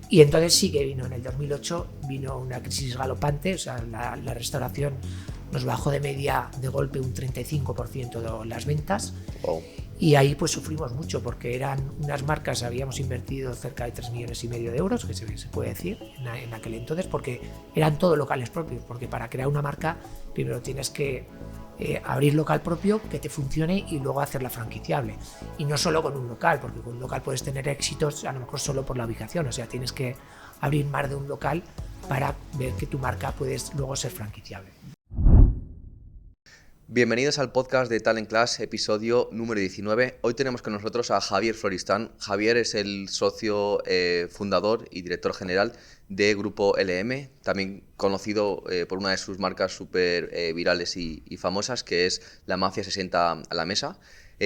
Y entonces sí que vino, en el 2008 vino una crisis galopante, o sea, la restauración nos bajó de media de golpe un 35% de las ventas. Wow. Y ahí pues sufrimos mucho porque eran unas marcas, habíamos invertido cerca de 3,5 millones de euros, que se puede decir en aquel entonces, porque eran todo locales propios, porque para crear una marca primero tienes que abrir local propio que te funcione y luego hacerla franquiciable. Y no solo con un local, porque con un local puedes tener éxitos a lo mejor solo por la ubicación, o sea, tienes que abrir más de un local para ver que tu marca puede luego ser franquiciable. Bienvenidos al podcast de Talent Class, episodio número 19. Hoy tenemos con nosotros a Javier Floristán. Javier es el socio fundador y director general de Grupo LM, también conocido por una de sus marcas súper virales y famosas, que es La Mafia se sienta a la mesa.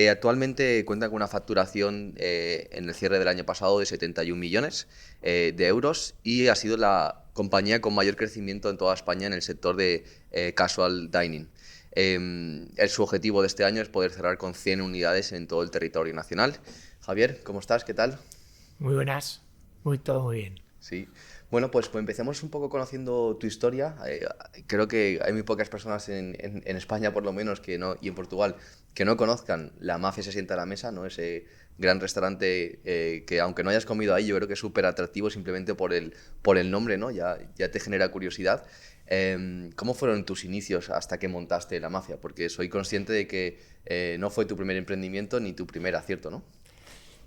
Actualmente cuenta con una facturación en el cierre del año pasado de 71 millones de euros y ha sido la compañía con mayor crecimiento en toda España en el sector de casual dining. Su objetivo de este año es poder cerrar con 100 unidades en todo el territorio nacional. Javier, ¿cómo estás? ¿Qué tal? Muy buenas, todo muy bien. Sí. Bueno, pues empecemos un poco conociendo tu historia. Creo que hay muy pocas personas en España, por lo menos, y en Portugal, que no conozcan La Mafia se sienta a la mesa, ¿no? Ese gran restaurante que, aunque no hayas comido ahí, yo creo que es súper atractivo simplemente por el nombre, ¿no? Ya te genera curiosidad. ¿Cómo fueron tus inicios hasta que montaste La Mafia? Porque soy consciente de que no fue tu primer emprendimiento ni tu primer acierto, ¿no?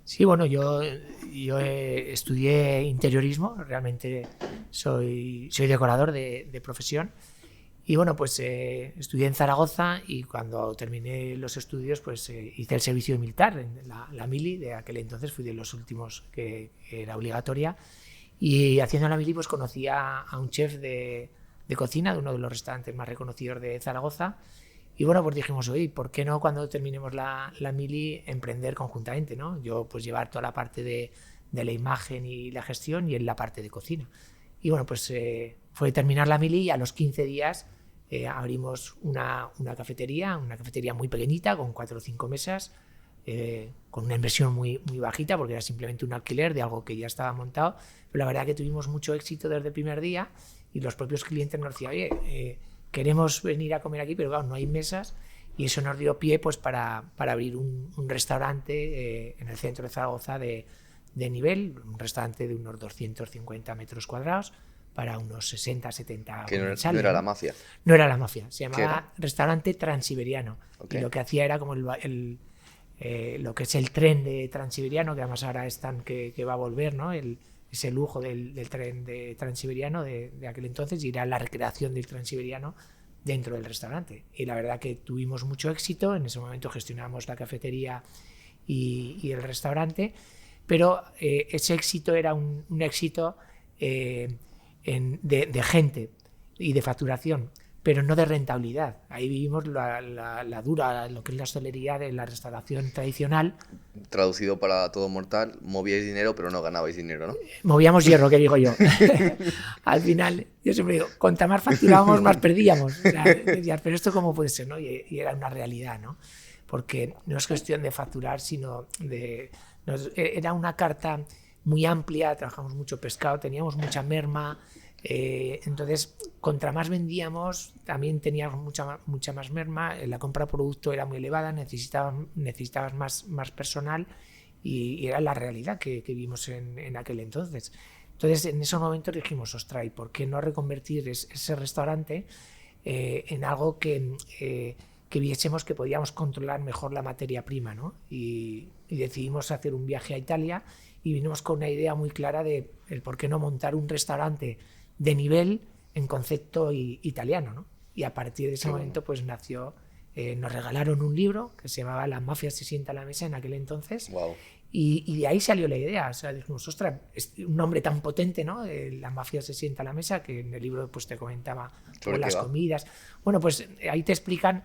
Sí, bueno, yo estudié interiorismo, realmente soy decorador de profesión. Y bueno, pues estudié en Zaragoza y cuando terminé los estudios pues hice el servicio militar, en la mili, de aquel entonces fui de los últimos que era obligatoria. Y haciendo la mili pues conocí a un chef de cocina de uno de los restaurantes más reconocidos de Zaragoza. Y bueno, pues dijimos, oye, ¿por qué no cuando terminemos la mili emprender conjuntamente, ¿no? Yo pues llevar toda la parte de la imagen y la gestión y él la parte de cocina. Y bueno, pues fue terminar la mili y a los 15 días abrimos una cafetería muy pequeñita con 4 o 5 mesas, con una inversión muy bajita porque era simplemente un alquiler de algo que ya estaba montado. Pero la verdad que tuvimos mucho éxito desde el primer día y los propios clientes nos decían, oye, queremos venir a comer aquí, pero claro, no hay mesas, y eso nos dio pie pues para abrir un restaurante en el centro de Zaragoza de nivel, un restaurante de unos 250 metros cuadrados para unos 60, 70 Que comensales, no era La Mafia. No era La Mafia, se llamaba Restaurante Transiberiano. Okay. Y lo que hacía era como lo que es el tren de Transiberiano, que además ahora están que va a volver, ¿no? Ese lujo del tren de Transiberiano de aquel entonces, y era la recreación del Transiberiano dentro del restaurante. Y la verdad que tuvimos mucho éxito. En ese momento gestionamos la cafetería y el restaurante, pero ese éxito era un éxito de gente y de facturación, pero no de rentabilidad. Ahí vivimos la dura, lo que es la hostelería de la restauración tradicional. Traducido para todo mortal, movíais dinero pero no ganabais dinero, ¿no? Movíamos hierro, que digo yo. Al final, yo siempre digo, cuanta más facturábamos, más perdíamos. O sea, decías, pero esto cómo puede ser, ¿no? Y era una realidad, ¿no? Porque no es cuestión de facturar, sino era una carta muy amplia, trabajamos mucho pescado, teníamos mucha merma. Entonces, contra más vendíamos, también teníamos mucha más merma, la compra de producto era muy elevada, necesitabas más personal, y era la realidad que vimos en aquel entonces. Entonces, en esos momentos dijimos, ostras, ¿y por qué no reconvertir ese restaurante en algo que viésemos que podíamos controlar mejor la materia prima, ¿no? Y decidimos hacer un viaje a Italia y vinimos con una idea muy clara de por qué no montar un restaurante de nivel en concepto italiano, ¿no? Y a partir de ese momento pues nació, nos regalaron un libro que se llamaba La Mafia se sienta a la mesa en aquel entonces. Wow. Y de ahí salió la idea. O sea, dijimos, ostras, es un nombre tan potente, ¿no? La Mafia se sienta a la mesa, que en el libro pues te comentaba sobre las comidas. Bueno, pues ahí te explican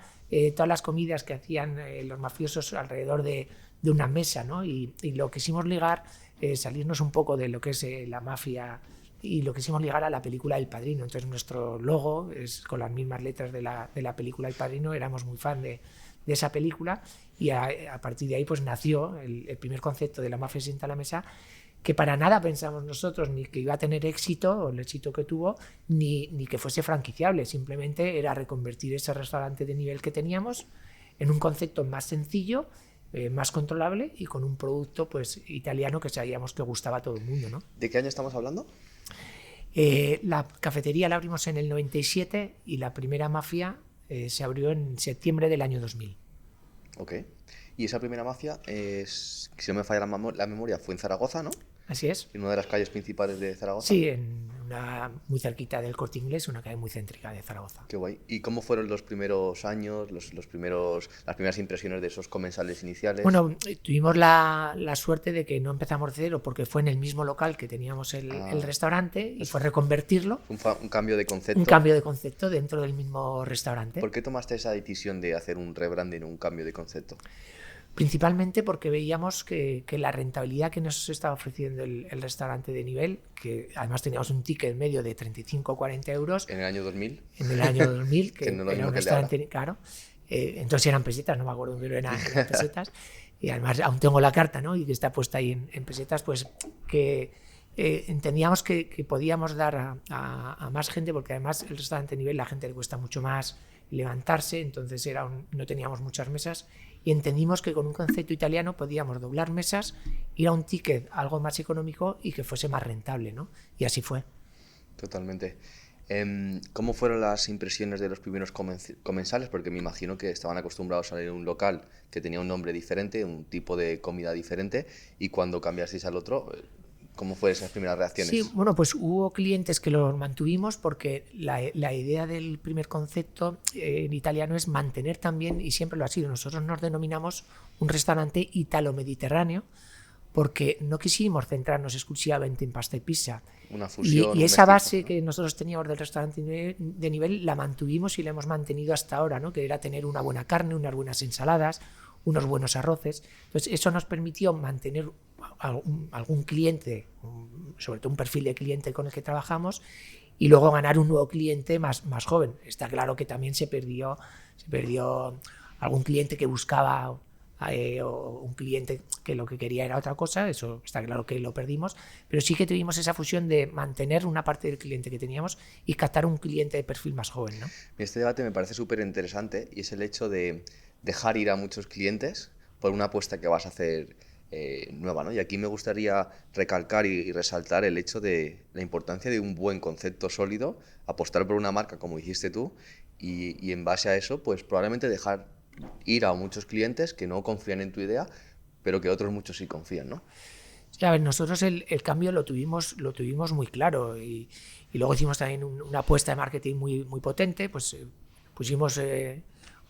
todas las comidas que hacían los mafiosos alrededor de una mesa, ¿no? Y lo quisimos ligar, salirnos un poco de lo que es la mafia, y lo quisimos ligar a la película El Padrino. Entonces nuestro logo es con las mismas letras de la película El Padrino. Éramos muy fan de esa película, y a partir de ahí pues nació el primer concepto de La Mafia se sienta a la mesa, que para nada pensamos nosotros ni que iba a tener éxito o el éxito que tuvo, ni que fuese franquiciable. Simplemente era reconvertir ese restaurante de nivel que teníamos en un concepto más sencillo, más controlable y con un producto pues italiano que sabíamos que gustaba a todo el mundo, ¿no? ¿De qué año estamos hablando? La cafetería la abrimos en el 97 y la primera mafia se abrió en septiembre del año 2000. Ok. Y esa primera mafia, si no me falla la memoria, fue en Zaragoza, ¿no? Así es. En una de las calles principales de Zaragoza. Sí, muy cerquita del Corte Inglés, una calle muy céntrica de Zaragoza. Qué guay. ¿Y cómo fueron los primeros años, las primeras impresiones de esos comensales iniciales? Bueno, tuvimos la suerte de que no empezamos de cero porque fue en el mismo local que teníamos el restaurante y fue reconvertirlo. Un cambio de concepto. Un cambio de concepto dentro del mismo restaurante. ¿Por qué tomaste esa decisión de hacer un rebranding, un cambio de concepto? Principalmente porque veíamos que la rentabilidad que nos estaba ofreciendo el restaurante de nivel, que además teníamos un ticket medio de 35 o 40 euros. ¿En el año 2000? En el año 2000, que no era un restaurante caro. Entonces eran pesetas, no me acuerdo, pero eran pesetas. Y además aún tengo la carta, ¿no? Y que está puesta ahí en pesetas, pues que entendíamos que podíamos dar a más gente, porque además el restaurante de nivel la gente le cuesta mucho más levantarse, entonces no teníamos muchas mesas. Y entendimos que con un concepto italiano podíamos doblar mesas, ir a un ticket algo más económico y que fuese más rentable, ¿no? Y así fue. Totalmente. ¿Cómo fueron las impresiones de los primeros comensales? Porque me imagino que estaban acostumbrados a ir a un local que tenía un nombre diferente, un tipo de comida diferente, y cuando cambiasteis al otro, ¿cómo fueron esas primeras reacciones? Sí, bueno, pues hubo clientes que los mantuvimos porque la idea del primer concepto en italiano es mantener también, y siempre lo ha sido, nosotros nos denominamos un restaurante italo-mediterráneo porque no quisimos centrarnos exclusivamente en pasta y pizza. Una fusión. Y esa base que nosotros teníamos del restaurante de nivel la mantuvimos y la hemos mantenido hasta ahora, ¿no? Que era tener una buena carne, unas buenas ensaladas, unos buenos arroces. Entonces eso nos permitió mantener algún cliente, sobre todo un perfil de cliente con el que trabajamos, y luego ganar un nuevo cliente más joven. Está claro que también se perdió algún cliente que buscaba o un cliente que lo que quería era otra cosa, eso está claro que lo perdimos, pero sí que tuvimos esa fusión de mantener una parte del cliente que teníamos y captar un cliente de perfil más joven, ¿no? Este debate me parece súper interesante y es el hecho de dejar ir a muchos clientes por una apuesta que vas a hacer nueva, ¿no? Y aquí me gustaría recalcar y resaltar el hecho de la importancia de un buen concepto sólido, apostar por una marca como hiciste tú y en base a eso, pues probablemente dejar ir a muchos clientes que no confían en tu idea, pero que otros muchos sí confían, ¿no? Sí, a ver, nosotros el cambio lo tuvimos muy claro y luego hicimos también una apuesta de marketing muy potente, pues pusimos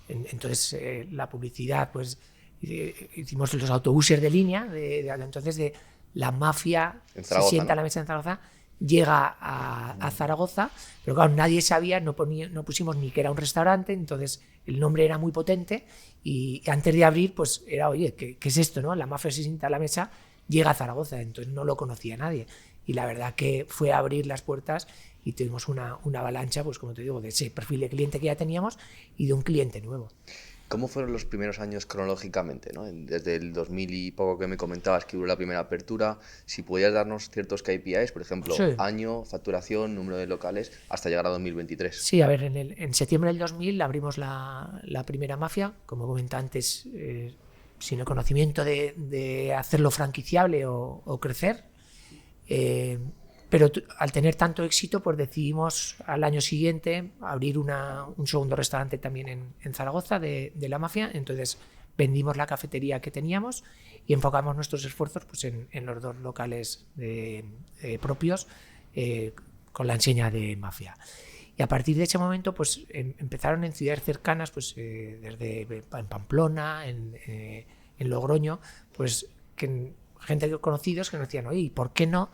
entonces la publicidad, pues hicimos los autobuses de línea, entonces de la mafia Zaragoza, se sienta, ¿no?, a la mesa en Zaragoza, llega a Zaragoza, pero claro, nadie sabía, no pusimos ni que era un restaurante, entonces el nombre era muy potente y antes de abrir, pues era, oye, ¿qué es esto, no? La mafia se sienta a la mesa, llega a Zaragoza, entonces no lo conocía nadie. Y la verdad que fue a abrir las puertas y tuvimos una avalancha, pues como te digo, de ese perfil de cliente que ya teníamos y de un cliente nuevo. ¿Cómo fueron los primeros años cronológicamente, ¿no? Desde el 2000 y poco que me comentabas que hubo la primera apertura, si podías darnos ciertos KPIs, por ejemplo, sí, año, facturación, número de locales, hasta llegar a 2023. Sí, a ver, en septiembre del 2000 abrimos la primera mafia, como comenté antes, sin el conocimiento de hacerlo franquiciable o crecer, pero al tener tanto éxito, pues decidimos al año siguiente abrir un segundo restaurante también en Zaragoza de la mafia. Entonces vendimos la cafetería que teníamos y enfocamos nuestros esfuerzos pues en los dos locales propios con la enseña de mafia. Y a partir de ese momento pues empezaron en ciudades cercanas, pues desde en Pamplona, en Logroño, pues gente conocidos que nos decían, oye, ¿por qué no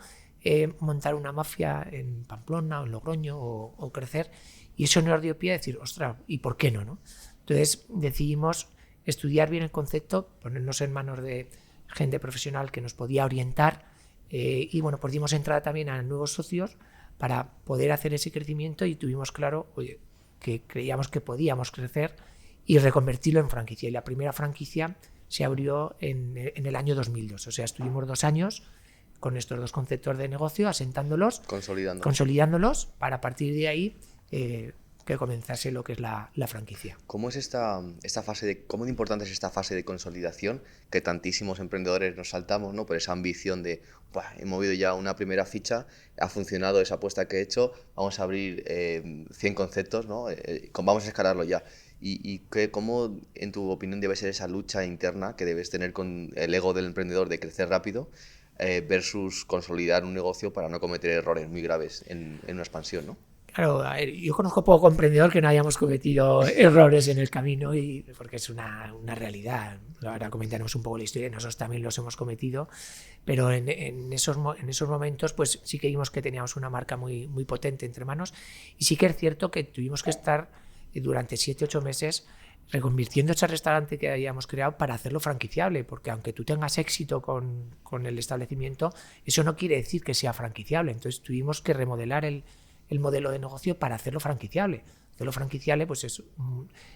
montar una mafia en Pamplona o en Logroño o crecer? Y eso nos dio pie a decir, ostras, ¿y por qué no? Entonces decidimos estudiar bien el concepto, ponernos en manos de gente profesional que nos podía orientar y bueno, pues dimos entrada también a nuevos socios para poder hacer ese crecimiento y tuvimos claro, oye, que creíamos que podíamos crecer y reconvertirlo en franquicia. Y la primera franquicia se abrió en el año 2002, o sea, estuvimos 2 años con estos dos conceptos de negocio, asentándolos, Consolidando. consolidándolos, para a partir de ahí que comenzase lo que es la franquicia. ¿Cómo es esta fase cómo de importante es esta fase de consolidación que tantísimos emprendedores nos saltamos, ¿no? Por esa ambición de, he movido ya una primera ficha, ha funcionado esa apuesta que he hecho, vamos a abrir 100 conceptos, ¿no? Vamos a escalarlo ya. ¿Y cómo, en tu opinión, debe ser esa lucha interna que debes tener con el ego del emprendedor de crecer rápido versus consolidar un negocio para no cometer errores muy graves en una expansión, ¿no? Claro, a ver, yo conozco poco emprendedor que no hayamos cometido errores en el camino, porque es una realidad. Ahora comentaremos un poco la historia, nosotros también los hemos cometido, pero en esos momentos pues sí que vimos que teníamos una marca muy, muy potente entre manos, y sí que es cierto que tuvimos que estar durante 7-8 meses reconvirtiendo ese restaurante que habíamos creado para hacerlo franquiciable, porque aunque tú tengas éxito con el establecimiento, eso no quiere decir que sea franquiciable. Entonces tuvimos que remodelar el modelo de negocio para hacerlo franquiciable. Hacerlo franquiciable pues es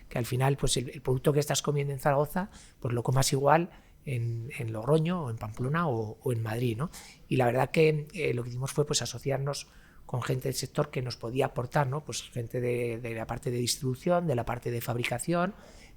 que al final pues el producto que estás comiendo en Zaragoza pues lo comas igual en Logroño o en Pamplona o en Madrid, ¿no? Y la verdad que lo que hicimos fue pues asociarnos con gente del sector que nos podía aportar, ¿no? Pues gente de la parte de distribución, de la parte de fabricación,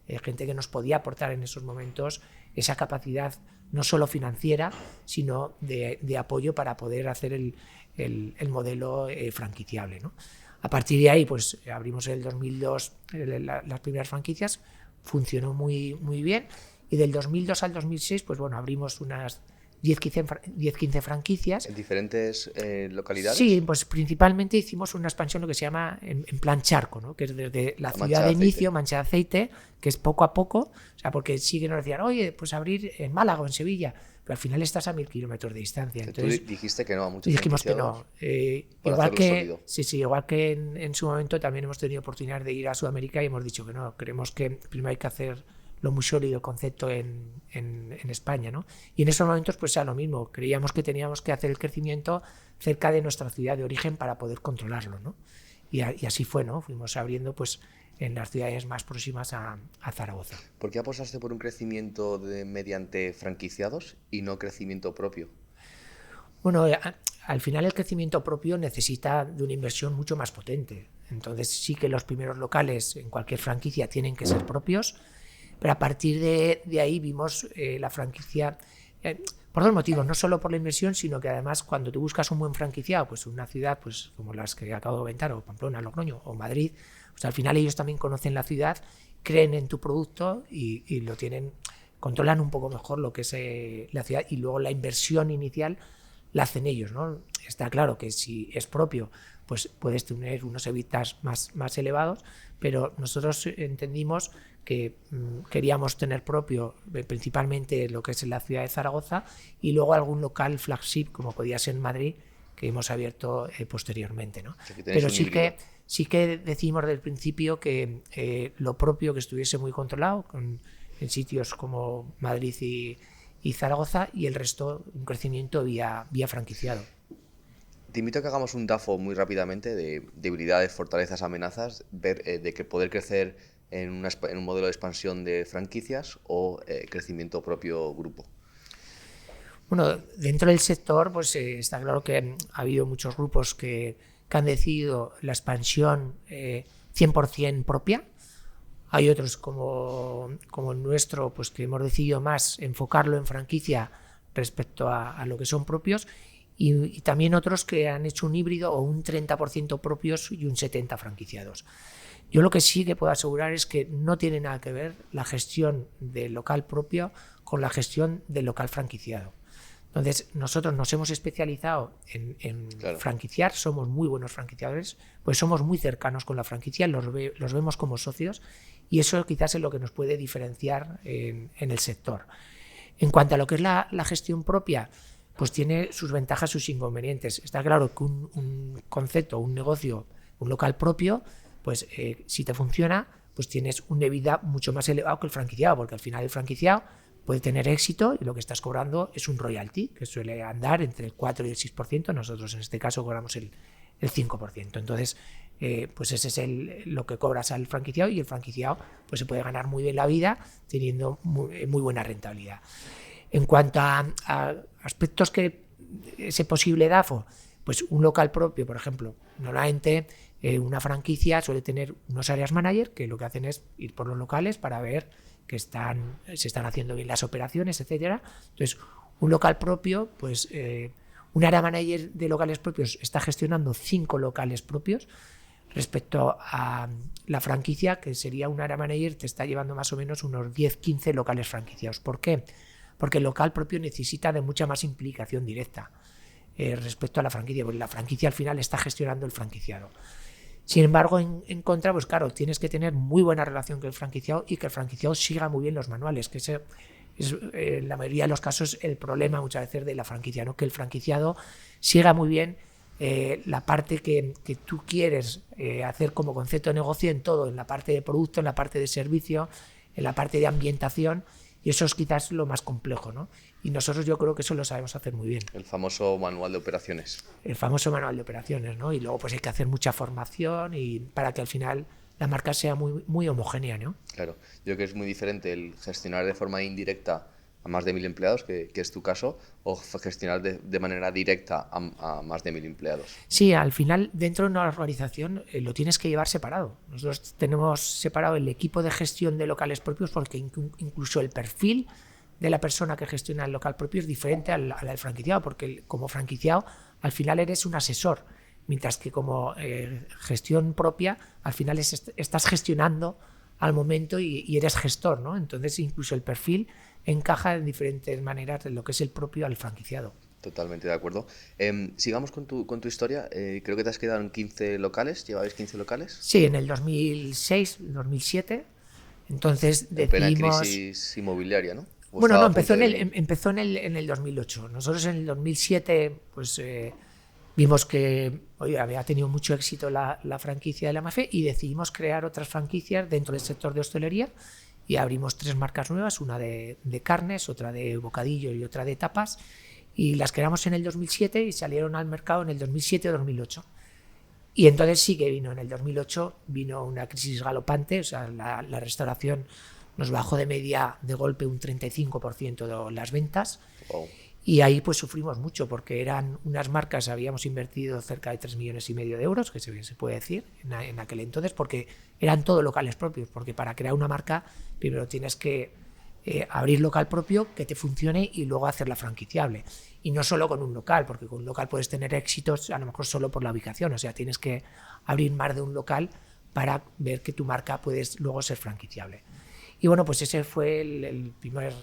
gente que nos podía aportar en esos momentos esa capacidad no solo financiera, sino de apoyo para poder hacer el modelo franquiciable, ¿no? A partir de ahí, pues abrimos en el 2002 las primeras franquicias, funcionó muy, muy bien, y del 2002 al 2006, pues bueno, abrimos unas 10-15 franquicias. ¿En diferentes localidades? Sí, pues principalmente hicimos una expansión, lo que se llama en plan charco, ¿no? Que es desde la ciudad de inicio, Mancha de Aceite, que es poco a poco, o sea, porque sí que nos decían, oye, pues abrir en Málaga o en Sevilla, pero al final estás a 1000 kilómetros de distancia. Entonces, tú dijiste que no a muchos dijimos que no. Igual que, igual que en su momento también hemos tenido oportunidad de ir a Sudamérica y hemos dicho que no, creemos que primero hay que hacer lo muy sólido concepto en España, ¿no? Y en esos momentos pues era lo mismo, creíamos que teníamos que hacer el crecimiento cerca de nuestra ciudad de origen para poder controlarlo, ¿no? Y así fue, ¿no? Fuimos abriendo pues en las ciudades más próximas a Zaragoza. ¿Por qué apostaste por un crecimiento mediante franquiciados y no crecimiento propio? Bueno, al final el crecimiento propio necesita de una inversión mucho más potente. Entonces sí que los primeros locales en cualquier franquicia tienen que ser propios, pero a partir de ahí vimos la franquicia por dos motivos, no solo por la inversión, sino que además cuando tú buscas un buen franquiciado, pues una ciudad pues como las que acabo de comentar, o Pamplona, Logroño o Madrid, pues al final ellos también conocen la ciudad, creen en tu producto y lo tienen, controlan un poco mejor lo que es la ciudad, y luego la inversión inicial la hacen ellos, ¿no? Está claro que si es propio, pues puedes tener unos EBITDAs más elevados, pero nosotros entendimos que queríamos tener propio principalmente lo que es en la ciudad de Zaragoza, y luego algún local flagship como podía ser en Madrid que hemos abierto posteriormente, ¿no? Pero sí que decimos del principio que lo propio que estuviese muy controlado en sitios como Madrid y Zaragoza, y el resto un crecimiento vía franquiciado. Te invito a que hagamos un DAFO muy rápidamente de debilidades, fortalezas, amenazas, ver de que poder crecer en un modelo de expansión de franquicias o crecimiento propio grupo. Bueno, dentro del sector pues está claro que ha habido muchos grupos que han decidido la expansión 100% propia. Hay otros como el nuestro, pues que hemos decidido más enfocarlo en franquicia respecto a lo que son propios, y también otros que han hecho un híbrido o un 30% propios y un 70% franquiciados. Yo lo que sí que puedo asegurar es que no tiene nada que ver la gestión del local propio con la gestión del local franquiciado. Entonces, nosotros nos hemos especializado en claro, franquiciar, somos muy buenos franquiciadores, pues somos muy cercanos con la franquicia, los vemos como socios, y eso quizás es lo que nos puede diferenciar en el sector. En cuanto a lo que es la gestión propia, pues tiene sus ventajas, sus inconvenientes. Está claro que un concepto, un negocio, un local propio, pues si te funciona, pues tienes un EBITDA mucho más elevado que el franquiciado, porque al final el franquiciado puede tener éxito y lo que estás cobrando es un royalty, que suele andar entre el 4 y el 6%, nosotros en este caso cobramos el 5%. Entonces, pues ese es lo que cobras al franquiciado, y el franquiciado pues se puede ganar muy bien la vida teniendo muy buena rentabilidad. En cuanto a aspectos que ese posible DAFO, pues un local propio, por ejemplo, normalmente una franquicia suele tener unos áreas manager que lo que hacen es ir por los locales para ver que se están haciendo bien las operaciones, etcétera. Entonces, un local propio, pues un área manager de locales propios está gestionando 5 locales propios respecto a la franquicia, que sería un área manager, te está llevando más o menos unos 10-15 locales franquiciados. ¿Por qué? Porque el local propio necesita de mucha más implicación directa respecto a la franquicia, porque la franquicia al final está gestionando el franquiciado. Sin embargo, en contra, pues claro, tienes que tener muy buena relación con el franquiciado y que el franquiciado siga muy bien los manuales, que ese es en la mayoría de los casos el problema muchas veces de la franquicia, ¿no? Que el franquiciado siga muy bien la parte que tú quieres hacer como concepto de negocio en todo, en la parte de producto, en la parte de servicio, en la parte de ambientación, y eso es quizás lo más complejo, ¿no? Y nosotros yo creo que eso lo sabemos hacer muy bien. El famoso manual de operaciones. El famoso manual de operaciones, ¿no? Y luego pues hay que hacer mucha formación y para que al final la marca sea muy, muy homogénea, ¿no? Claro, yo creo que es muy diferente el gestionar de forma indirecta a más de 1000 empleados, que es tu caso, o gestionar de manera directa a más de 1000 empleados. Sí, al final dentro de una organización lo tienes que llevar separado. Nosotros tenemos separado el equipo de gestión de locales propios porque incluso el perfil de la persona que gestiona el local propio es diferente al del franquiciado, porque como franquiciado al final eres un asesor, mientras que como gestión propia al final estás gestionando al momento y eres gestor, ¿no? Entonces incluso el perfil encaja en diferentes maneras de lo que es el propio al franquiciado. Totalmente de acuerdo. Sigamos con tu historia. Creo que te has quedado en 15 locales. ¿Llevabais 15 locales? Sí, en el 2006, 2007. Entonces En plena decidimos... crisis inmobiliaria, ¿no? Bueno, no, empezó en el 2008. Nosotros en el 2007 pues, vimos que había tenido mucho éxito la franquicia de La Mafé y decidimos crear otras franquicias dentro del sector de hostelería y abrimos 3 marcas nuevas, una de carnes, otra de bocadillo y otra de tapas, y las creamos en el 2007 y salieron al mercado en el 2007 o 2008. Y entonces sí que vino, en el 2008 vino una crisis galopante, o sea, la restauración nos bajó de media de golpe un 35% de las ventas. Wow. Y ahí pues sufrimos mucho porque eran unas marcas, habíamos invertido cerca de 3,5 millones de euros, que se puede decir en aquel entonces, porque eran todos locales propios, porque para crear una marca primero tienes que abrir local propio que te funcione y luego hacerla franquiciable. Y no solo con un local, porque con un local puedes tener éxitos a lo mejor solo por la ubicación, o sea, tienes que abrir más de un local para ver que tu marca puede luego ser franquiciable. Y bueno, pues ese fue el primer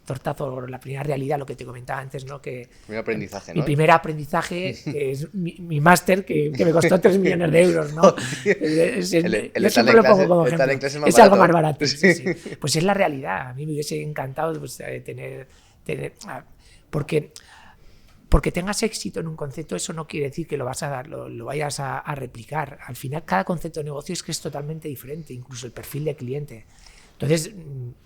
tortazo, la primera realidad, lo que te comentaba antes, ¿no? Que primer aprendizaje, mi ¿no? primer aprendizaje, que es mi máster, que me costó 3 millones de euros, ¿no? Yo siempre lo pongo como ejemplo. Es algo más barato. Sí, sí. Pues es la realidad. A mí me hubiese encantado pues, tener porque tengas éxito en un concepto, eso no quiere decir que lo vayas a replicar. Al final, cada concepto de negocio es que es totalmente diferente, incluso el perfil de cliente. Entonces,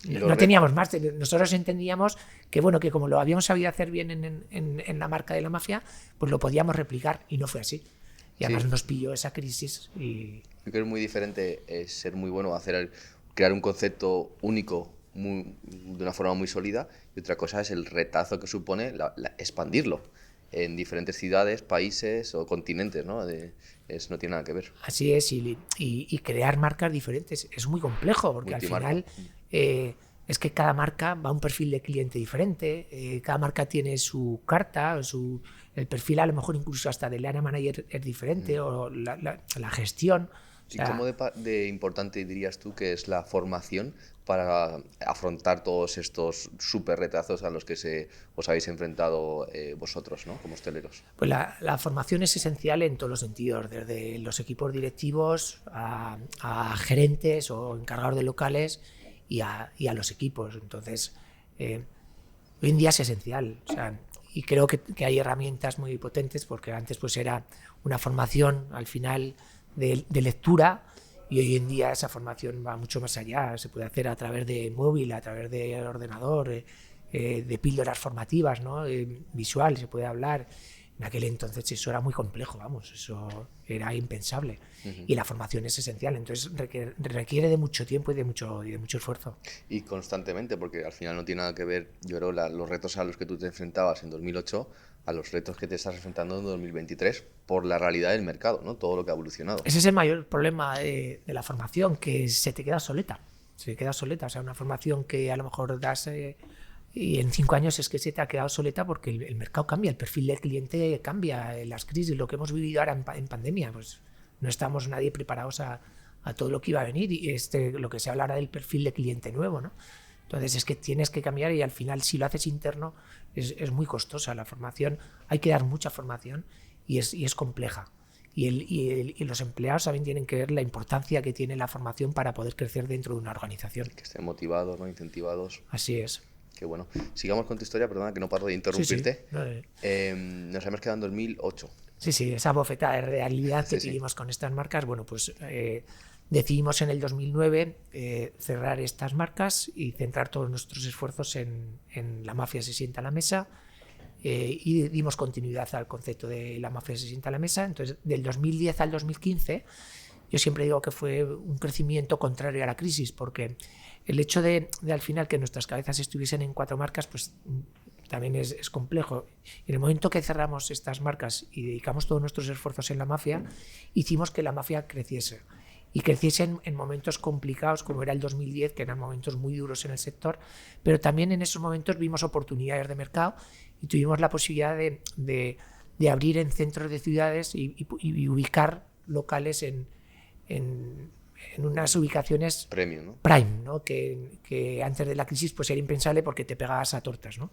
no teníamos más. Nosotros entendíamos que, bueno, que como lo habíamos sabido hacer bien en la marca de La Mafia, pues lo podíamos replicar y no fue así. Y además nos pilló esa crisis. Y... Yo creo que es muy diferente ser muy bueno, crear un concepto único de una forma muy sólida, y otra cosa es el retazo que supone expandirlo en diferentes ciudades, países o continentes, ¿no? No tiene nada que ver. Así es, y crear marcas diferentes es muy complejo, porque multimarca. Al final es que cada marca va a un perfil de cliente diferente, cada marca tiene su carta, el perfil a lo mejor incluso hasta del área manager es diferente, o la gestión. ¿Y cómo de importante dirías tú que es la formación para afrontar todos estos súper retazos a los que os habéis enfrentado vosotros, ¿no? Como hosteleros? Pues la formación es esencial en todos los sentidos, desde los equipos directivos a gerentes o encargados de locales y a los equipos. Entonces, hoy en día es esencial. O sea, y creo que hay herramientas muy potentes, porque antes pues era una formación al final de lectura, y hoy en día esa formación va mucho más allá. Se puede hacer a través de móvil, a través de ordenador, de píldoras formativas, ¿no? Visual, se puede hablar. En aquel entonces eso era muy complejo, vamos, eso era impensable. Y la formación es esencial, entonces requiere de mucho tiempo y de mucho esfuerzo. Y constantemente, porque al final no tiene nada que ver, yo creo, los retos a los que tú te enfrentabas en 2008 a los retos que te estás enfrentando en 2023 por la realidad del mercado, ¿no? Todo lo que ha evolucionado. Ese es el mayor problema de la formación, que se te queda soleta. Se queda soleta, o sea, una formación que a lo mejor das y en 5 años es que se te ha quedado soleta porque el mercado cambia, el perfil del cliente cambia, las crisis, lo que hemos vivido ahora en pandemia, pues no estamos nadie preparados a todo lo que iba a venir y lo que se habla ahora del perfil de cliente nuevo, ¿no? Entonces es que tienes que cambiar y al final si lo haces interno es muy costosa la formación, hay que dar mucha formación y es compleja. Y los empleados también tienen que ver la importancia que tiene la formación para poder crecer dentro de una organización. Que estén motivados, ¿no? Incentivados. Así es. Qué bueno. Sigamos con tu historia, perdona que no paro de interrumpirte. Sí. Nos hemos quedado en 2008. Sí, esa bofetada de realidad que tuvimos con estas marcas, bueno, pues decidimos en el 2009 cerrar estas marcas y centrar todos nuestros esfuerzos en La Mafia se sienta a la mesa. Y dimos continuidad al concepto de La Mafia se sienta a la mesa. Entonces, del 2010 al 2015, yo siempre digo que fue un crecimiento contrario a la crisis, porque el hecho de al final que nuestras cabezas estuviesen en 4 marcas, pues también es complejo. En el momento que cerramos estas marcas y dedicamos todos nuestros esfuerzos en La Mafia, hicimos que La Mafia creciese. Y creciese en momentos complicados como era el 2010, que eran momentos muy duros en el sector, pero también en esos momentos vimos oportunidades de mercado y tuvimos la posibilidad de abrir en centros de ciudades y ubicar locales en unas ubicaciones Premium, ¿no? prime, ¿no? Que antes de la crisis pues era impensable porque te pegabas a tortas, ¿no?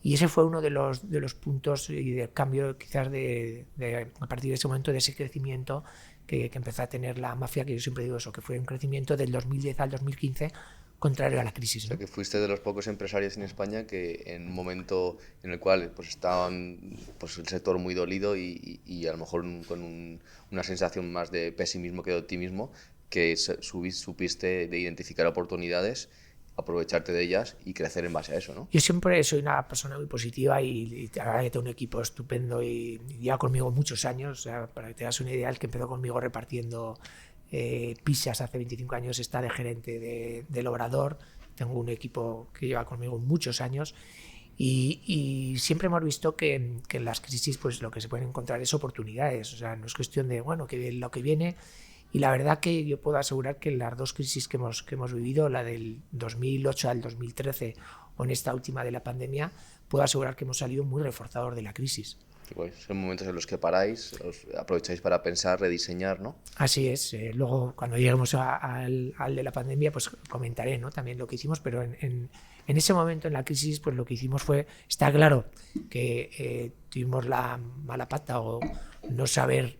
Y ese fue uno de los puntos y del cambio quizás a partir de ese momento, de ese crecimiento que empezó a tener La Mafia, que yo siempre digo eso, que fue un crecimiento del 2010 al 2015 contrario a la crisis, ¿no? O sea, que fuiste de los pocos empresarios en España que en un momento en el cual pues estaban pues el sector muy dolido y a lo mejor con una sensación más de pesimismo que de optimismo, que supiste de identificar oportunidades, aprovecharte de ellas y crecer en base a eso, ¿no? Yo siempre soy una persona muy positiva y ahora que tengo un equipo estupendo y lleva conmigo muchos años, o sea, para que te das una idea, el que empezó conmigo repartiendo pizzas hace 25 años está de gerente del Obrador. Tengo un equipo que lleva conmigo muchos años y siempre hemos visto que en las crisis pues lo que se pueden encontrar es oportunidades, o sea, no es cuestión de, bueno, que lo que viene. Y la verdad que yo puedo asegurar que las 2 crisis que hemos vivido, la del 2008 al 2013 o en esta última de la pandemia, puedo asegurar que hemos salido muy reforzados de la crisis. Pues son momentos en los que paráis, os aprovecháis para pensar, rediseñar, ¿no? Así es. Luego, cuando lleguemos al de la pandemia, pues comentaré, ¿no? También lo que hicimos, pero en ese momento, en la crisis, pues lo que hicimos fue, está claro que tuvimos la mala pata o no saber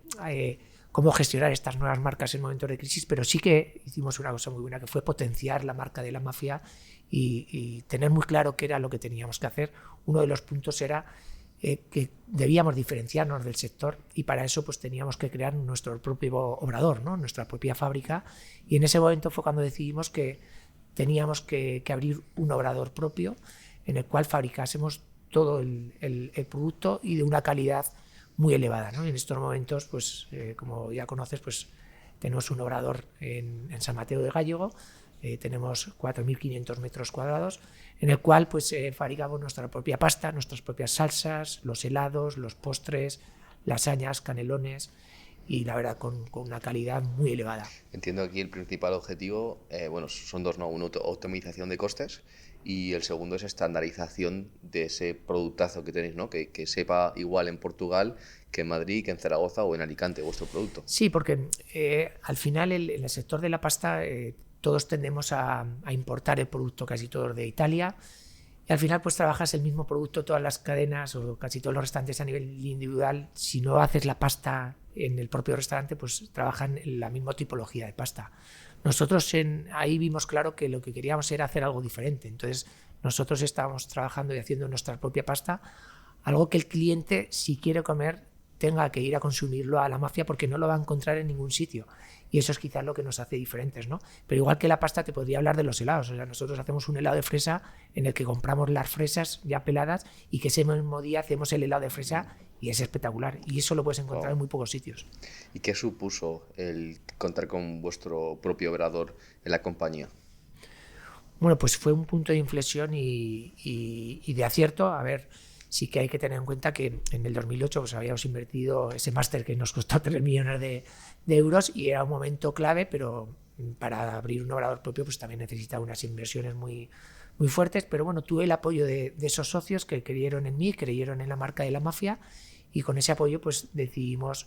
cómo gestionar estas nuevas marcas en momentos de crisis, pero sí que hicimos una cosa muy buena, que fue potenciar la marca de La Mafia y tener muy claro qué era lo que teníamos que hacer. Uno de los puntos era que debíamos diferenciarnos del sector y para eso pues teníamos que crear nuestro propio obrador, ¿no? Nuestra propia fábrica, y en ese momento fue cuando decidimos que teníamos que abrir un obrador propio en el cual fabricásemos todo el producto y de una calidad muy elevada, ¿no? Y en estos momentos, pues como ya conoces, pues tenemos un obrador en San Mateo de Gállego, tenemos 4.500 metros cuadrados, en el cual pues fabricamos nuestra propia pasta, nuestras propias salsas, los helados, los postres, lasañas, canelones, y la verdad con una calidad muy elevada. Entiendo aquí el principal objetivo, bueno, son 2, ¿no? Uno, optimización de costes, y el segundo es estandarización de ese productazo que tenéis, ¿no? Que sepa igual en Portugal que en Madrid, que en Zaragoza o en Alicante, vuestro producto. Sí, porque al final en el sector de la pasta todos tendemos a importar el producto, casi todos de Italia, y al final pues trabajas el mismo producto, todas las cadenas o casi todos los restaurantes a nivel individual. Si no haces la pasta en el propio restaurante, pues trabajan en la misma tipología de pasta. Nosotros ahí vimos claro que lo que queríamos era hacer algo diferente, entonces nosotros estábamos trabajando y haciendo nuestra propia pasta, algo que el cliente, si quiere comer, tenga que ir a consumirlo a La Mafia porque no lo va a encontrar en ningún sitio. Y eso es quizás lo que nos hace diferentes, ¿no? Pero igual que la pasta, te podría hablar de los helados. O sea, nosotros hacemos un helado de fresa en el que compramos las fresas ya peladas y que ese mismo día hacemos el helado de fresa y es espectacular. Y eso lo puedes encontrar en muy pocos sitios. ¿Y qué supuso el contar con vuestro propio obrador en la compañía? Bueno, pues fue un punto de inflexión y de acierto. A ver, sí que hay que tener en cuenta que en el 2008 pues habíamos invertido ese máster que nos costó 3 millones de euros y era un momento clave, pero para abrir un obrador propio pues también necesita unas inversiones muy fuertes. Pero bueno, tuve el apoyo de esos socios que creyeron en mí, creyeron en la marca de la Mafia, y con ese apoyo pues decidimos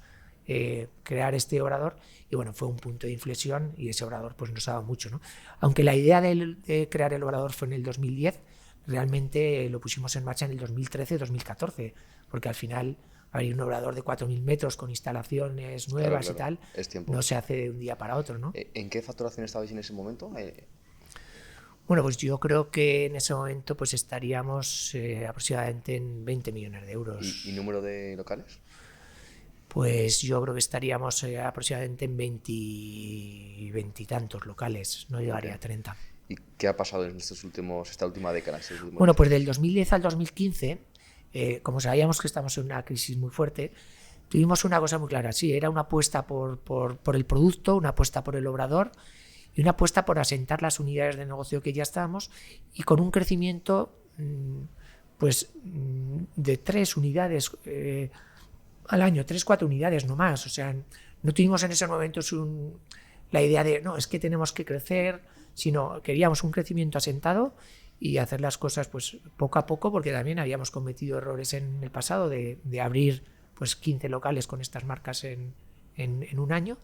crear este obrador, y bueno, fue un punto de inflexión y ese obrador pues nos ha dado mucho, ¿no? Aunque la idea de crear el obrador fue en el 2010, realmente lo pusimos en marcha en el 2013-2014, porque al final abrir un obrador de 4.000 metros con instalaciones nuevas, claro, y tal, no se hace de un día para otro, ¿no? ¿En qué facturación estabais en ese momento? Bueno, pues yo creo que en ese momento pues estaríamos aproximadamente en 20 millones de euros. ¿Y número de locales? Pues yo creo que estaríamos aproximadamente en 20 y tantos locales, no llegaría a 30. ¿Y qué ha pasado en esta última década? Bueno, pues del 2010 al 2015, como sabíamos que estamos en una crisis muy fuerte, tuvimos una cosa muy clara. Sí, era una apuesta por el producto, una apuesta por el obrador y una apuesta por asentar las unidades de negocio que ya estábamos, y con un crecimiento pues de 3 unidades al año, 3-4 unidades, no más. O sea, no tuvimos en ese momento la idea de, no, es que tenemos que crecer, sino queríamos un crecimiento asentado y hacer las cosas pues poco a poco, porque también habíamos cometido errores en el pasado de abrir pues 15 locales con estas marcas en un año,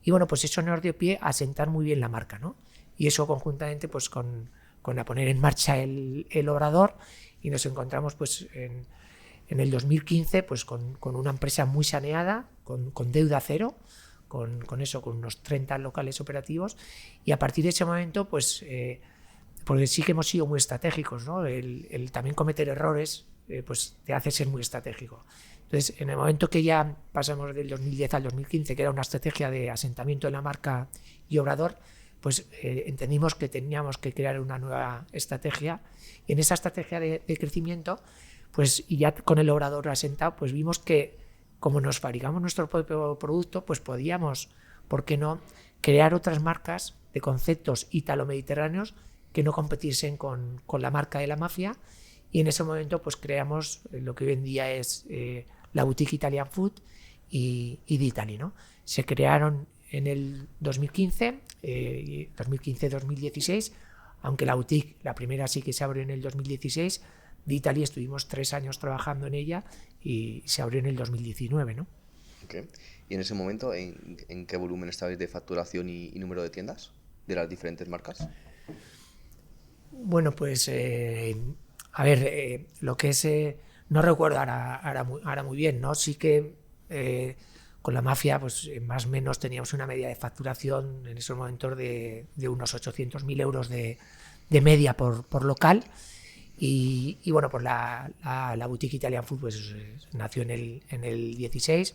y bueno, pues eso nos dio pie a asentar muy bien la marca, ¿no? Y eso conjuntamente pues con a poner en marcha el obrador, y nos encontramos pues en el 2015 pues con una empresa muy saneada, con deuda cero, con unos 30 locales operativos, y a partir de ese momento pues porque sí que hemos sido muy estratégicos, ¿no? El también cometer errores pues te hace ser muy estratégico. Entonces, en el momento que ya pasamos del 2010 al 2015, que era una estrategia de asentamiento de la marca y obrador, pues entendimos que teníamos que crear una nueva estrategia, y en esa estrategia de crecimiento, pues, y ya con el obrador asentado, pues vimos que como nos fabricamos nuestro propio producto, pues podíamos, ¿por qué no?, crear otras marcas de conceptos ítalo-mediterráneos que no competiesen con la marca de la Mafia, y en ese momento pues creamos lo que hoy en día es la boutique Italian Food y D'Italy, ¿no? Se crearon en el 2015, 2015-2016, aunque la boutique, la primera sí que se abrió en el 2016, D'Italy estuvimos 3 años trabajando en ella y se abrió en el 2019, ¿no? Okay. ¿Y en ese momento en qué volumen estabais de facturación y número de tiendas de las diferentes marcas? Bueno, pues a ver, lo que es, no recuerdo ahora muy bien, ¿no? Sí que con la Mafia pues más o menos teníamos una media de facturación en esos momentos de unos 800.000 euros de media por local. Y bueno, pues la boutique Italian Food pues nació en el 16,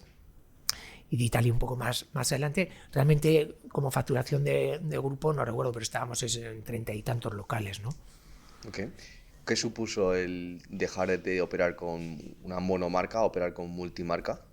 y D'Italy un poco más adelante. Realmente como facturación de grupo no recuerdo, pero estábamos en 30 y tantos locales, ¿no? Okay. ¿Qué supuso el dejar de operar con una monomarca a operar con multimarca?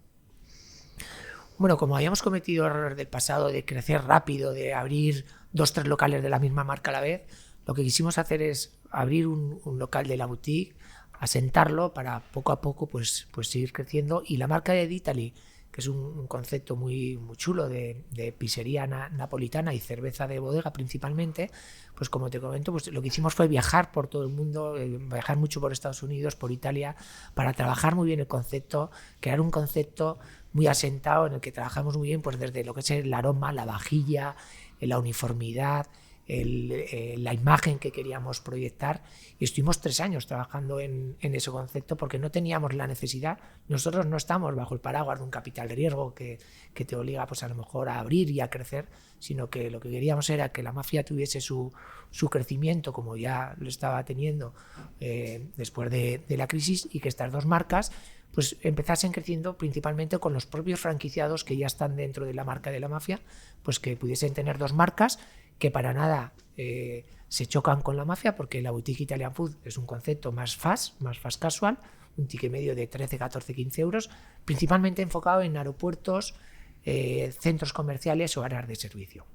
Bueno, como habíamos cometido errores del pasado de crecer rápido, de abrir 2-3 locales de la misma marca a la vez, lo que quisimos hacer es abrir un local de la boutique, asentarlo para poco a poco pues seguir creciendo. Y la marca de D'Italy, que es un concepto muy chulo de pizzería napolitana y cerveza de bodega principalmente, pues como te comento, pues lo que hicimos fue viajar por todo el mundo, viajar mucho por Estados Unidos, por Italia, para trabajar muy bien el concepto, crear un concepto muy asentado en el que trabajamos muy bien pues desde lo que es el aroma, la vajilla, la uniformidad, la imagen que queríamos proyectar, y estuvimos 3 años trabajando en ese concepto porque no teníamos la necesidad. Nosotros no estamos bajo el paraguas de un capital de riesgo que te obliga pues a lo mejor a abrir y a crecer, sino que lo que queríamos era que la Mafia tuviese su crecimiento como ya lo estaba teniendo después de la crisis, y que estas 2 marcas pues empezasen creciendo principalmente con los propios franquiciados que ya están dentro de la marca de la Mafia, pues que pudiesen tener 2 marcas que para nada se chocan con la Mafia, porque la boutique Italian Food es un concepto más fast casual, un ticket medio de 13, 14, 15 euros, principalmente enfocado en aeropuertos, centros comerciales o áreas de servicio.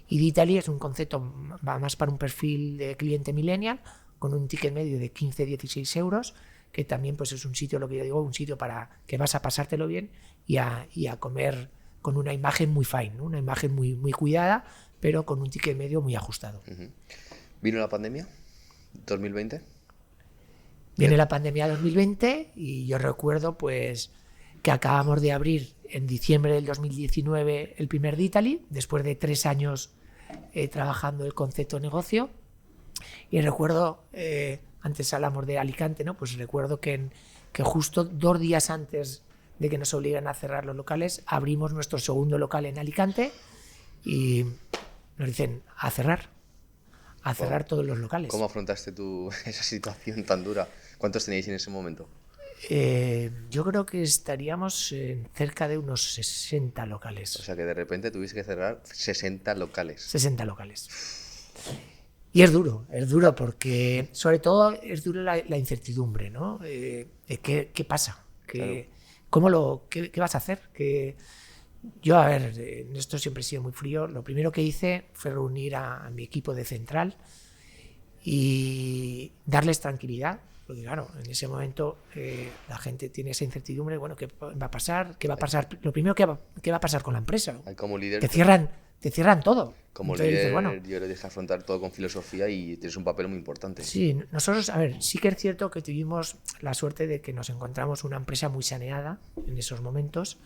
Y Ditaly es un concepto va más para un perfil de cliente millennial, con un ticket medio de 15, 16 euros, que también pues, es un sitio, lo que yo digo, un sitio para que vas a pasártelo bien y a comer con una imagen muy fine, ¿no? Una imagen muy, muy cuidada, pero con un ticket medio muy ajustado. ¿Vino la pandemia? ¿2020? Viene la pandemia 2020 y yo recuerdo pues que acabamos de abrir en diciembre del 2019 el primer Ditaly, después de 3 años trabajando el concepto negocio. Y recuerdo, antes hablamos de Alicante, ¿no? Pues recuerdo que justo 2 días antes de que nos obligan a cerrar los locales, abrimos nuestro segundo local en Alicante y nos dicen a cerrar todos los locales. ¿Cómo afrontaste tú esa situación tan dura? ¿Cuántos teníais en ese momento? Yo creo que estaríamos en cerca de unos 60 locales. O sea que de repente tuviste que cerrar 60 locales. 60 locales. Y es duro porque sobre todo es duro la incertidumbre, ¿no? ¿Qué pasa? Claro. ¿Qué vas a hacer? Yo, a ver, en esto siempre he sido muy frío. Lo primero que hice fue reunir a mi equipo de central y darles tranquilidad. Porque claro, en ese momento la gente tiene esa incertidumbre, bueno, ¿qué va a pasar? ¿Qué va a pasar? Lo primero, ¿qué va a pasar con la empresa? Como líder, te cierran todo. Como entonces, líder, dices, bueno, yo le dejé afrontar todo con filosofía y tienes un papel muy importante. Sí, nosotros, a ver, sí que es cierto que tuvimos la suerte de que nos encontramos una empresa muy saneada en esos momentos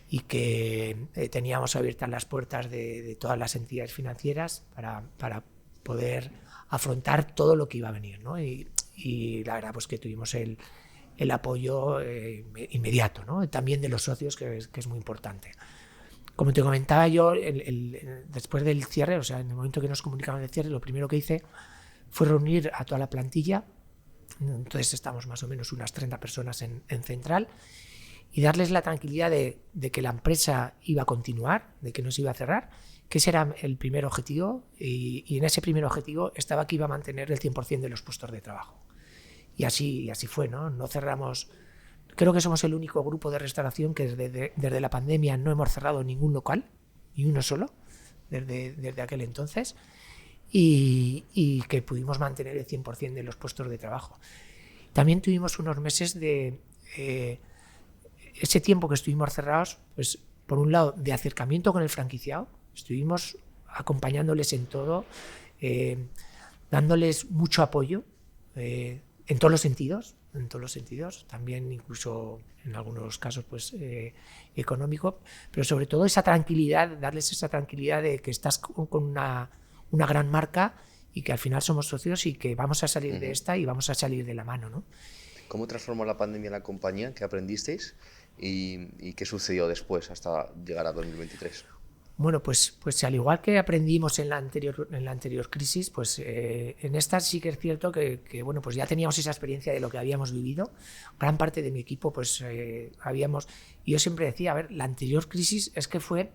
y que teníamos abiertas las puertas de todas las entidades financieras para poder afrontar todo lo que iba a venir, ¿no? Y la verdad pues que tuvimos el apoyo inmediato, ¿no? También de los socios, que es muy importante. Como te comentaba yo, después del cierre, o sea, en el momento que nos comunicaban del cierre, lo primero que hice fue reunir a toda la plantilla. Entonces estamos más o menos unas 30 personas en Central y darles la tranquilidad de que la empresa iba a continuar, de que no se iba a cerrar, que ese era el primer objetivo y en ese primer objetivo estaba que iba a mantener el 100% de los puestos de trabajo. Y así fue, ¿no? No cerramos. Creo que somos el único grupo de restauración que desde la pandemia no hemos cerrado ningún local, ni uno solo, desde aquel entonces, y que pudimos mantener el 100% de los puestos de trabajo. También tuvimos unos meses de ese tiempo que estuvimos cerrados, pues por un lado de acercamiento con el franquiciado, estuvimos acompañándoles en todo, dándoles mucho apoyo en todos los sentidos, también incluso en algunos casos pues económico, pero sobre todo esa tranquilidad, darles esa tranquilidad de que estás con una gran marca y que al final somos socios y que vamos a salir de esta y vamos a salir de la mano, ¿no? ¿Cómo transformó la pandemia la compañía? ¿Qué aprendisteis? ¿Y qué sucedió después hasta llegar a 2023? Bueno, pues al igual que aprendimos en la anterior crisis, pues en esta sí que es cierto que bueno, pues ya teníamos esa experiencia de lo que habíamos vivido. Gran parte de mi equipo, pues yo siempre decía, a ver, la anterior crisis es que fue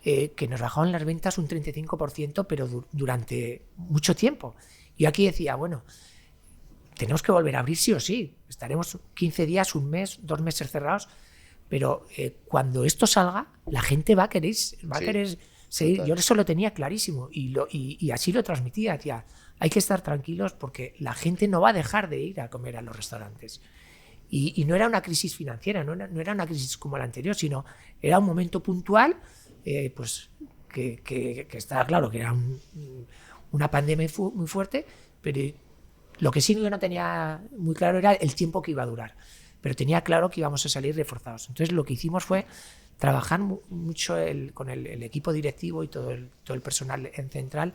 que nos bajaron las ventas un 35%, pero durante mucho tiempo. Y aquí decía, bueno, tenemos que volver a abrir sí o sí. Estaremos 15 días, un mes, 2 meses cerrados. Pero cuando esto salga, la gente va a querer seguir. Yo eso lo tenía clarísimo y así lo transmitía. Decía, hay que estar tranquilos porque la gente no va a dejar de ir a comer a los restaurantes. Y no era una crisis financiera, no era una crisis como la anterior, sino era un momento puntual, pues que estaba claro que era una pandemia muy fuerte, pero lo que sí yo no tenía muy claro era el tiempo que iba a durar. Pero tenía claro que íbamos a salir reforzados. Entonces lo que hicimos fue trabajar mucho con el equipo directivo y todo el personal en Central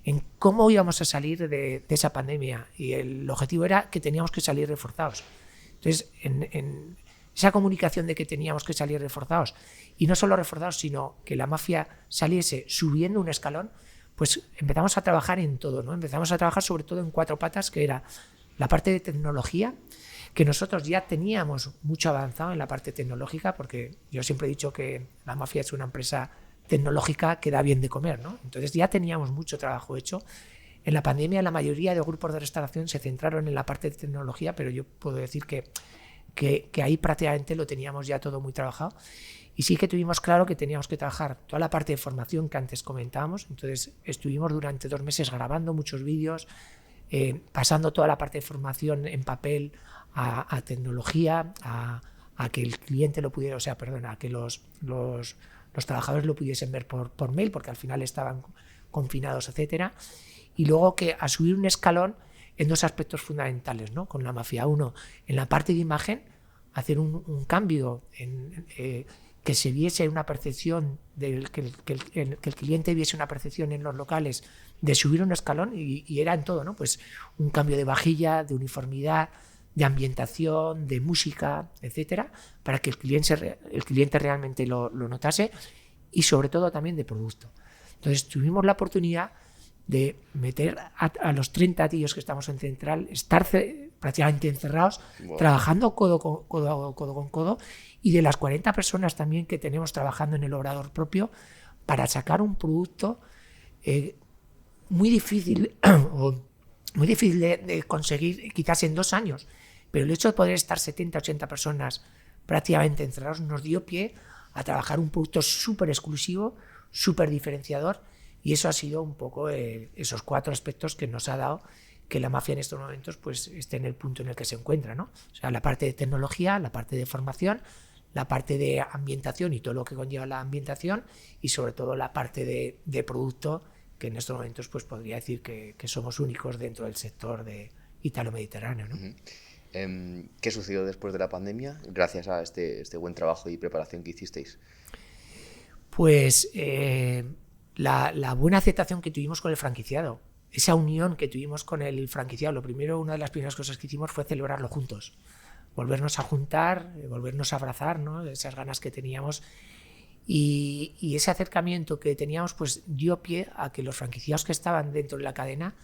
en cómo íbamos a salir de esa pandemia. Y el objetivo era que teníamos que salir reforzados. Entonces, en esa comunicación de que teníamos que salir reforzados, y no solo reforzados, sino que la mafia saliese subiendo un escalón, pues empezamos a trabajar en todo, ¿no? Empezamos a trabajar sobre todo en 4 patas, que era la parte de tecnología, que nosotros ya teníamos mucho avanzado en la parte tecnológica, porque yo siempre he dicho que la mafia es una empresa tecnológica que da bien de comer, ¿no? Entonces ya teníamos mucho trabajo hecho. En la pandemia la mayoría de grupos de restauración se centraron en la parte de tecnología, pero yo puedo decir que que ahí prácticamente lo teníamos ya todo muy trabajado. Y sí que tuvimos claro que teníamos que trabajar toda la parte de formación que antes comentábamos. Entonces estuvimos durante 2 meses grabando muchos vídeos, pasando toda la parte de formación en papel a tecnología, a que el cliente lo pudiera, a que los trabajadores lo pudiesen ver por mail, porque al final estaban confinados, etcétera. Y luego que a subir un escalón en 2 aspectos fundamentales, ¿no? Con la Mafia. Uno, en la parte de imagen, hacer un cambio que se viese una percepción, que el cliente viese una percepción en los locales de subir un escalón, y era en todo, ¿no? Pues un cambio de vajilla, de uniformidad, de ambientación, de música, etcétera, para que el cliente realmente lo notase, y sobre todo también de producto. Entonces tuvimos la oportunidad de meter a los 30 tíos que estamos en Central, estar prácticamente encerrados, trabajando codo con codo, y de las 40 personas también que tenemos trabajando en el obrador propio, para sacar un producto muy difícil de conseguir quizás en 2 años, pero el hecho de poder estar 70, 80 personas prácticamente encerrados nos dio pie a trabajar un producto súper exclusivo, súper diferenciador, y eso ha sido un poco esos 4 aspectos que nos ha dado que la Mafia en estos momentos pues esté en el punto en el que se encuentra, ¿no? O sea, la parte de tecnología, la parte de formación, la parte de ambientación y todo lo que conlleva la ambientación, y sobre todo la parte de producto, que en estos momentos pues podría decir que somos únicos dentro del sector de italo-mediterráneo, ¿no? ¿Qué sucedió después de la pandemia gracias a este buen trabajo y preparación que hicisteis? Pues la buena aceptación que tuvimos con el franquiciado, esa unión que tuvimos con el franquiciado. Una de las primeras cosas que hicimos fue celebrarlo juntos, volvernos a juntar, volvernos a abrazar, ¿no? Esas ganas que teníamos, y ese acercamiento que teníamos pues dio pie a que los franquiciados que estaban dentro de la cadena,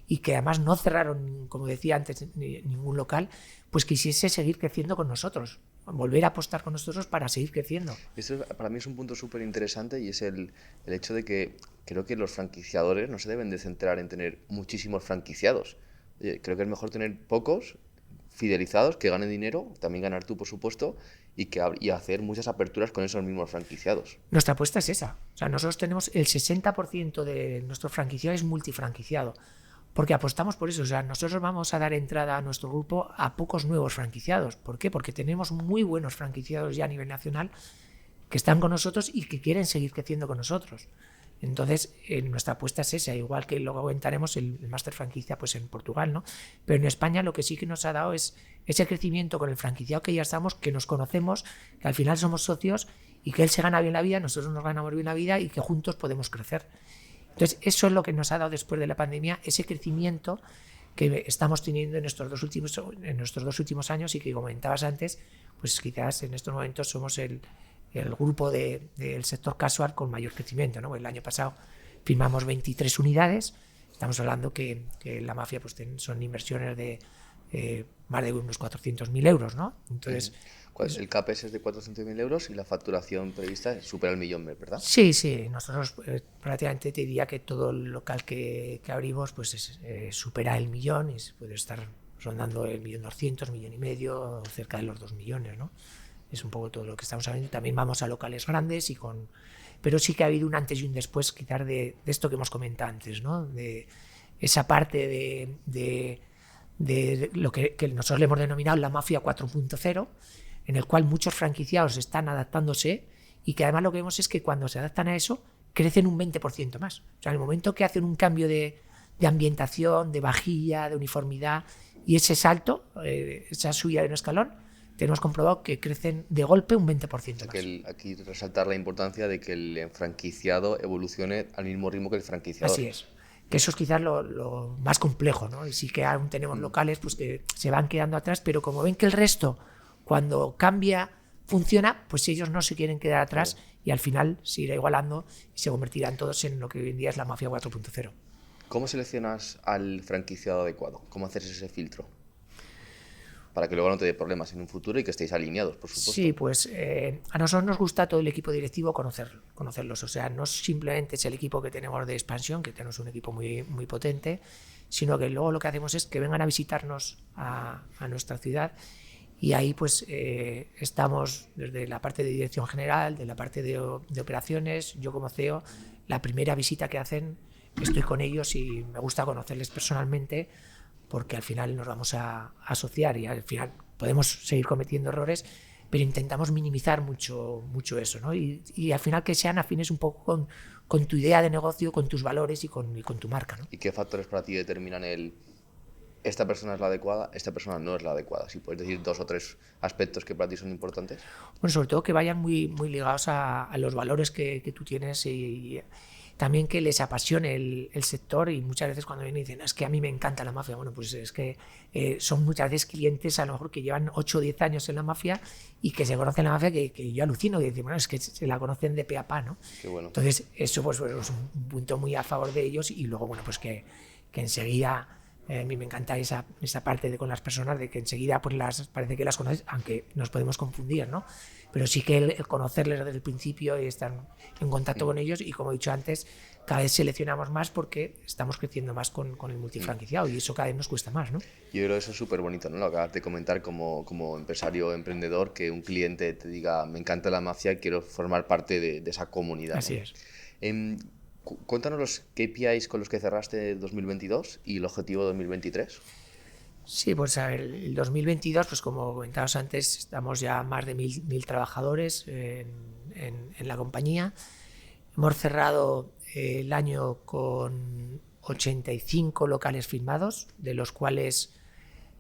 y que además no cerraron, como decía antes, ningún local, pues quisiese seguir creciendo con nosotros, volver a apostar con nosotros para seguir creciendo. Esto para mí es un punto súper interesante, y es el hecho de que creo que los franquiciadores no se deben de centrar en tener muchísimos franquiciados. Oye, creo que es mejor tener pocos fidelizados que ganen dinero, también ganar tú, por supuesto, y hacer muchas aperturas con esos mismos franquiciados. Nuestra apuesta es esa. O sea, nosotros tenemos el 60% de nuestro franquiciado es multifranquiciado, porque apostamos por eso. O sea, nosotros vamos a dar entrada a nuestro grupo a pocos nuevos franquiciados. ¿Por qué? Porque tenemos muy buenos franquiciados ya a nivel nacional que están con nosotros y que quieren seguir creciendo con nosotros. Entonces, nuestra apuesta es esa, igual que luego aguantaremos el máster franquicia pues en Portugal, ¿no? Pero en España lo que sí que nos ha dado es ese crecimiento con el franquiciado que ya estamos, que nos conocemos, que al final somos socios, y que él se gana bien la vida, nosotros nos ganamos bien la vida, y que juntos podemos crecer. Entonces, eso es lo que nos ha dado después de la pandemia, ese crecimiento que estamos teniendo en nuestros 2 últimos años, y que comentabas antes, pues quizás en estos momentos somos el grupo del sector casual con mayor crecimiento, ¿no? El año pasado firmamos 23 unidades, estamos hablando que la Mafia pues son inversiones de más de unos 400.000 euros, ¿no? Entonces, el CAPEX es de 400.000 euros y la facturación prevista supera el 1.000.000, ¿verdad? Sí, nosotros prácticamente te diría que todo el local que abrimos pues supera el 1.000.000, y puede estar rondando el 1.200.000, 1.500.000, cerca de los 2 millones, ¿no? Es un poco todo lo que estamos hablando. También vamos a locales grandes, pero sí que ha habido un antes y un después, quizás de esto que hemos comentado antes, ¿no? De esa parte de lo que nosotros le hemos denominado la Mafia 4.0, en el cual muchos franquiciados están adaptándose, y que además lo que vemos es que cuando se adaptan a eso crecen un 20% más. O sea, en el momento que hacen un cambio de ambientación, de vajilla, de uniformidad, y ese salto, esa subida de un escalón, tenemos comprobado que crecen de golpe un 20% más. Aquí resaltar la importancia de que el franquiciado evolucione al mismo ritmo que el franquiciador. Así es. Que eso es quizás lo más complejo, ¿no? Y sí que aún tenemos locales pues que se van quedando atrás, pero como ven que el resto, cuando cambia, funciona, pues ellos no se quieren quedar atrás, y al final se irá igualando y se convertirán todos en lo que hoy en día es la Mafia 4.0. ¿Cómo seleccionas al franquiciado adecuado? ¿Cómo haces ese filtro? Para que luego no te dé problemas en un futuro y que estéis alineados, por supuesto. Sí, pues a nosotros nos gusta todo el equipo directivo conocerlos. O sea, no simplemente es el equipo que tenemos de expansión, que tenemos un equipo muy, muy potente, sino que luego lo que hacemos es que vengan a visitarnos a nuestra ciudad, Y ahí pues estamos desde la parte de dirección general, de la parte de operaciones, yo como CEO, la primera visita que hacen, estoy con ellos y me gusta conocerles personalmente porque al final nos vamos a asociar y al final podemos seguir cometiendo errores, pero intentamos minimizar mucho eso, ¿no? Y al final que sean afines un poco con tu idea de negocio, con tus valores y con tu marca, ¿no? ¿Y qué factores para ti determinan esta persona es la adecuada, esta persona no es la adecuada? Si puedes decir 2 o 3 aspectos que para ti son importantes. Bueno, sobre todo que vayan muy ligados a los valores que tú tienes y también que les apasione el sector. Y muchas veces cuando vienen y dicen, es que a mí me encanta la mafia, bueno, pues es que son muchas veces clientes a lo mejor que llevan 8 o 10 años en la mafia y que se conocen la mafia que yo alucino y dicen, bueno, es que se la conocen de pe a pa, ¿no? Qué bueno. Entonces eso pues es un punto muy a favor de ellos y luego, bueno, pues que enseguida... a mí me encanta esa parte con las personas de que enseguida pues parece que las conoces, aunque nos podemos confundir, ¿no? Pero sí que el conocerles desde el principio y estar en contacto con ellos y, como he dicho antes, cada vez seleccionamos más porque estamos creciendo más con el multifranquiciado y eso cada vez nos cuesta más, ¿no? Yo creo que eso es súper bonito, ¿no? Lo acabas de comentar como empresario emprendedor, que un cliente te diga, me encanta la mafia, quiero formar parte de esa comunidad, ¿no? Así es. Cuéntanos los KPIs con los que cerraste 2022 y el objetivo 2023. Sí, pues a ver, el 2022, pues como comentabas antes, estamos ya más de 1.000 trabajadores en la compañía. Hemos cerrado el año con 85 locales firmados, de los cuales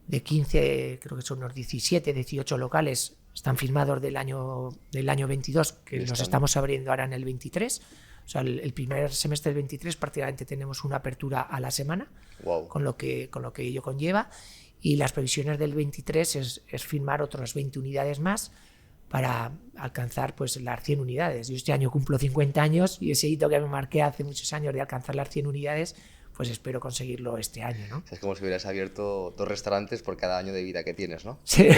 de 15, creo que son unos 17, 18 locales están firmados del año 22, que los estamos abriendo ahora en el 23. O sea, el primer semestre del 23 prácticamente tenemos una apertura a la semana, wow, con lo que ello conlleva. Y las previsiones del 23 es firmar otras 20 unidades más para alcanzar pues las 100 unidades. Yo este año cumplo 50 años y ese hito que me marqué hace muchos años de alcanzar las 100 unidades, pues espero conseguirlo este año, ¿no? Es como si hubieras abierto 2 restaurantes por cada año de vida que tienes, ¿no? Sí.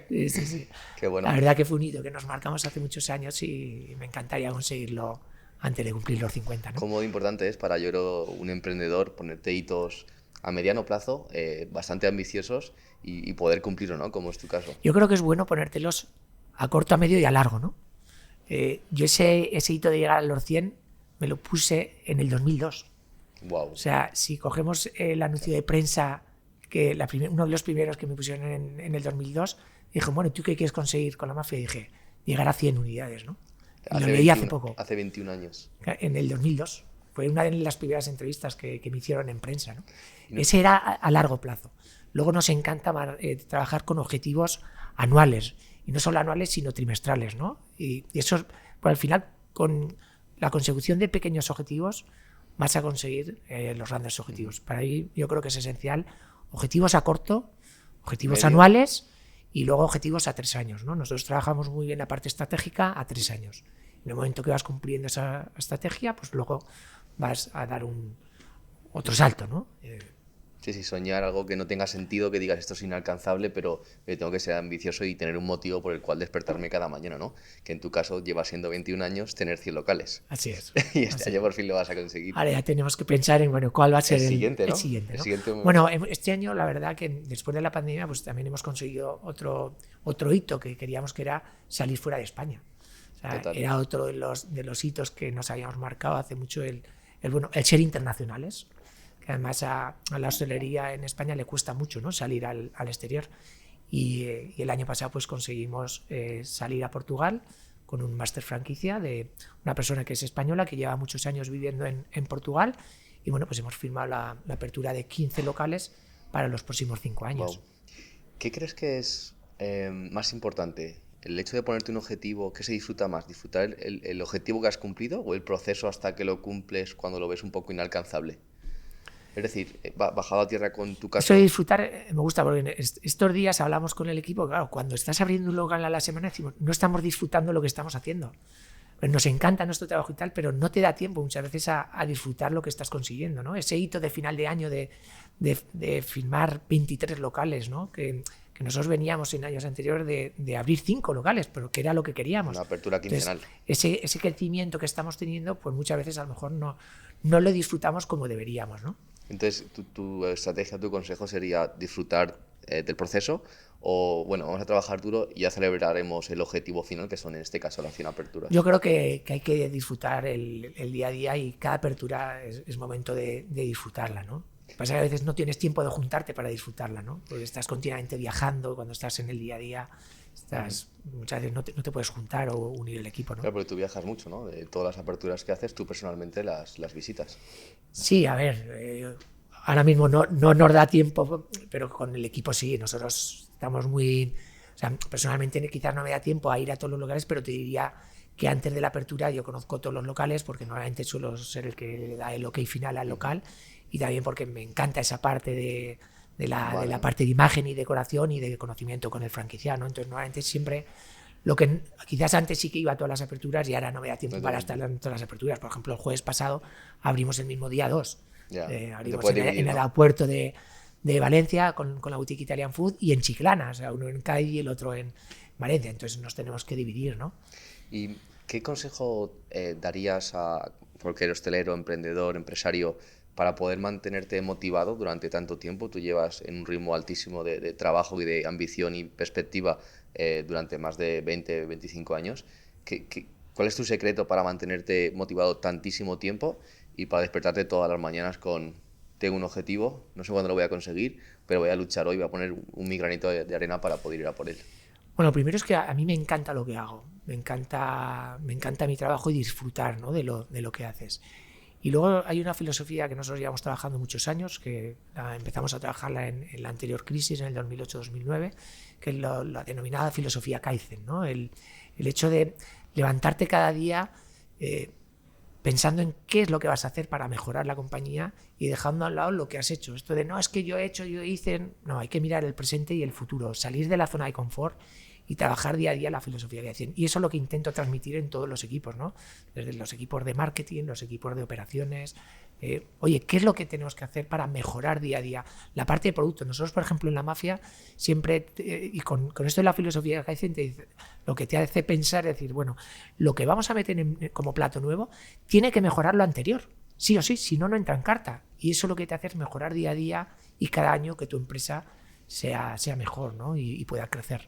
Sí. Qué bueno. La verdad que fue un hito que nos marcamos hace muchos años y me encantaría conseguirlo antes de cumplir los 50, ¿no? Cómo importante es para, yo creo, un emprendedor ponerte hitos a mediano plazo, bastante ambiciosos y poder cumplirlo, ¿no? Como es tu caso. Yo creo que es bueno ponértelos a corto, a medio y a largo, ¿no? Yo ese hito de llegar a los 100 me lo puse en el 2002. Wow. O sea, si cogemos el anuncio de prensa, que uno de los primeros que me pusieron en el 2002, dije, bueno, ¿tú qué quieres conseguir con la mafia? Y dije, llegar a 100 unidades, ¿no? Y lo leí hace poco. Hace 21 años. En el 2002. Fue una de las primeras entrevistas que me hicieron en prensa, ¿no? Ese era a largo plazo. Luego nos encanta trabajar con objetivos anuales. Y no solo anuales, sino trimestrales, ¿no? Y eso, pues al final, con la consecución de pequeños objetivos, vas a conseguir los grandes objetivos. Para mí yo creo que es esencial objetivos a corto, objetivos anuales y luego objetivos a 3 años, ¿no? Nosotros trabajamos muy bien la parte estratégica a 3 años. En el momento que vas cumpliendo esa estrategia, pues luego vas a dar otro salto, ¿no? Sí, soñar algo que no tenga sentido, que digas esto es inalcanzable, pero tengo que ser ambicioso y tener un motivo por el cual despertarme cada mañana, ¿no? Que en tu caso lleva siendo 21 años tener 100 locales. Así es. Y este año por fin lo vas a conseguir. Ahora ya tenemos que pensar en, bueno, cuál va a ser el siguiente, ¿no? El siguiente, ¿no? El siguiente... Bueno, este año la verdad que después de la pandemia pues también hemos conseguido otro hito que queríamos, que era salir fuera de España. O sea, era otro de los hitos que nos habíamos marcado hace mucho, el ser internacionales. Además a la hostelería en España le cuesta mucho, ¿no? Salir al exterior y el año pasado pues conseguimos salir a Portugal con un máster franquicia de una persona que es española, que lleva muchos años viviendo en Portugal y bueno, pues hemos firmado la apertura de 15 locales para los próximos 5 años. Wow. ¿Qué crees que es más importante? ¿El hecho de ponerte un objetivo, qué se disfruta más? ¿Disfrutar el objetivo que has cumplido o el proceso hasta que lo cumples cuando lo ves un poco inalcanzable? Es decir, bajado a tierra con tu caso. Eso de disfrutar me gusta, porque estos días hablamos con el equipo, claro, cuando estás abriendo un local a la semana decimos, no estamos disfrutando lo que estamos haciendo. Pues nos encanta nuestro trabajo y tal, pero no te da tiempo muchas veces a disfrutar lo que estás consiguiendo, ¿no? Ese hito de final de año de firmar 23 locales, ¿no? Que nosotros veníamos en años anteriores de abrir 5 locales, pero que era lo que queríamos. Una apertura quincenal. Entonces, ese crecimiento que estamos teniendo, pues muchas veces a lo mejor no lo disfrutamos como deberíamos, ¿no? Entonces, tu estrategia, tu consejo sería disfrutar del proceso o bueno, vamos a trabajar duro y ya celebraremos el objetivo final, que son en este caso las 100 aperturas? Yo creo que hay que disfrutar el día a día y cada apertura es momento de disfrutarla, ¿no? Lo que pasa es que a veces no tienes tiempo de juntarte para disfrutarla, ¿no? Porque estás continuamente viajando, cuando estás en el día a día, muchas veces no te puedes juntar o unir el equipo, ¿no? Claro, porque tú viajas mucho, ¿no? De todas las aperturas que haces, tú personalmente las visitas. Sí, a ver, ahora mismo no nos da tiempo, pero con el equipo sí, nosotros estamos muy... O sea, personalmente quizás no me da tiempo a ir a todos los locales, pero te diría que antes de la apertura yo conozco todos los locales porque normalmente suelo ser el que le da el ok final al local y también porque me encanta esa parte de la parte de imagen y decoración y de conocimiento con el franquiciano. Entonces normalmente siempre lo que quizás antes sí que iba a todas las aperturas y ahora no me da tiempo para estar en todas las aperturas. Por ejemplo, el jueves pasado abrimos el mismo día 2. Abrimos en el aeropuerto de Valencia con la boutique Italian Food y en Chiclana, o sea, uno en Cádiz y el otro en Valencia. Entonces nos tenemos que dividir, ¿no? ¿Y qué consejo darías a cualquier hostelero, emprendedor, empresario para poder mantenerte motivado durante tanto tiempo? Tú llevas en un ritmo altísimo de trabajo y de ambición y perspectiva durante más de 20, 25 años. ¿Cuál es tu secreto para mantenerte motivado tantísimo tiempo y para despertarte todas las mañanas con tengo un objetivo, no sé cuándo lo voy a conseguir, pero voy a luchar hoy, voy a poner mi granito de arena para poder ir a por él? Bueno, primero es que a mí me encanta lo que hago, me encanta mi trabajo y disfrutar, ¿no? de lo que haces. Y luego hay una filosofía que nosotros llevamos trabajando muchos años, que empezamos a trabajarla en la anterior crisis, en el 2008-2009, que es la denominada filosofía Kaizen, ¿no? El hecho de levantarte cada día pensando en qué es lo que vas a hacer para mejorar la compañía y dejando a un lado lo que has hecho. Esto de no, es que yo he hecho, yo hice... No, hay que mirar el presente y el futuro, salir de la zona de confort y trabajar día a día la filosofía que hacen. Y eso es lo que intento transmitir en todos los equipos, ¿no? Desde los equipos de marketing, los equipos de operaciones. Oye, ¿qué es lo que tenemos que hacer para mejorar día a día? La parte de producto. Nosotros, por ejemplo, en la Mafia, siempre, y con esto de la filosofía que hacen, lo que te hace pensar es decir, bueno, lo que vamos a meter como plato nuevo tiene que mejorar lo anterior. Sí o sí, si no, no entra en carta. Y eso lo que te hace es mejorar día a día y cada año que tu empresa sea mejor, ¿no? y pueda crecer.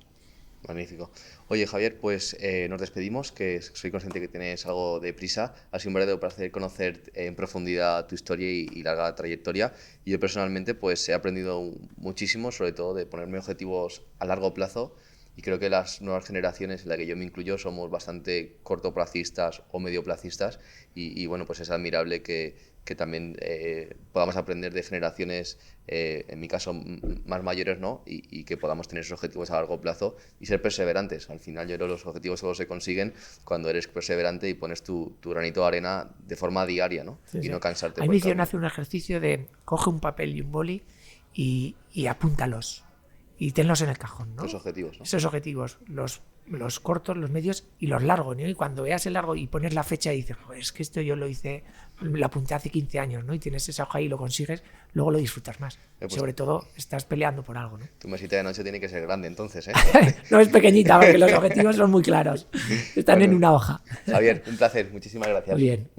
Magnífico. Oye, Javier, pues nos despedimos, que soy consciente que tienes algo de prisa. Ha sido un verdadero placer conocer en profundidad tu historia y larga trayectoria. Y yo personalmente pues he aprendido muchísimo, sobre todo de ponerme objetivos a largo plazo. Y creo que las nuevas generaciones, en la que yo me incluyo, somos bastante cortoplacistas o medioplacistas. Y bueno, pues es admirable que también podamos aprender de generaciones, en mi caso, más mayores, ¿no? Y que podamos tener esos objetivos a largo plazo y ser perseverantes. Al final, yo creo que los objetivos solo se consiguen cuando eres perseverante y pones tu granito de arena de forma diaria, ¿no? Sí, y sí. no cansarte. A mí me hicieron hacer un ejercicio de coge un papel y un boli y apúntalos y tenlos en el cajón, ¿no? Los objetivos, ¿no? Esos objetivos, los cortos, los medios y los largos, ¿no? Y cuando veas el largo y pones la fecha y dices, pues es que esto yo lo hice, lo apunté hace 15 años, ¿no? Y tienes esa hoja y lo consigues, luego lo disfrutas más. Pues, sobre todo, estás peleando por algo, ¿no? Tu mesita de noche tiene que ser grande, entonces, ¿eh? No es pequeñita, porque los objetivos son muy claros. Están en una hoja. Javier, un placer. Muchísimas gracias. Muy bien.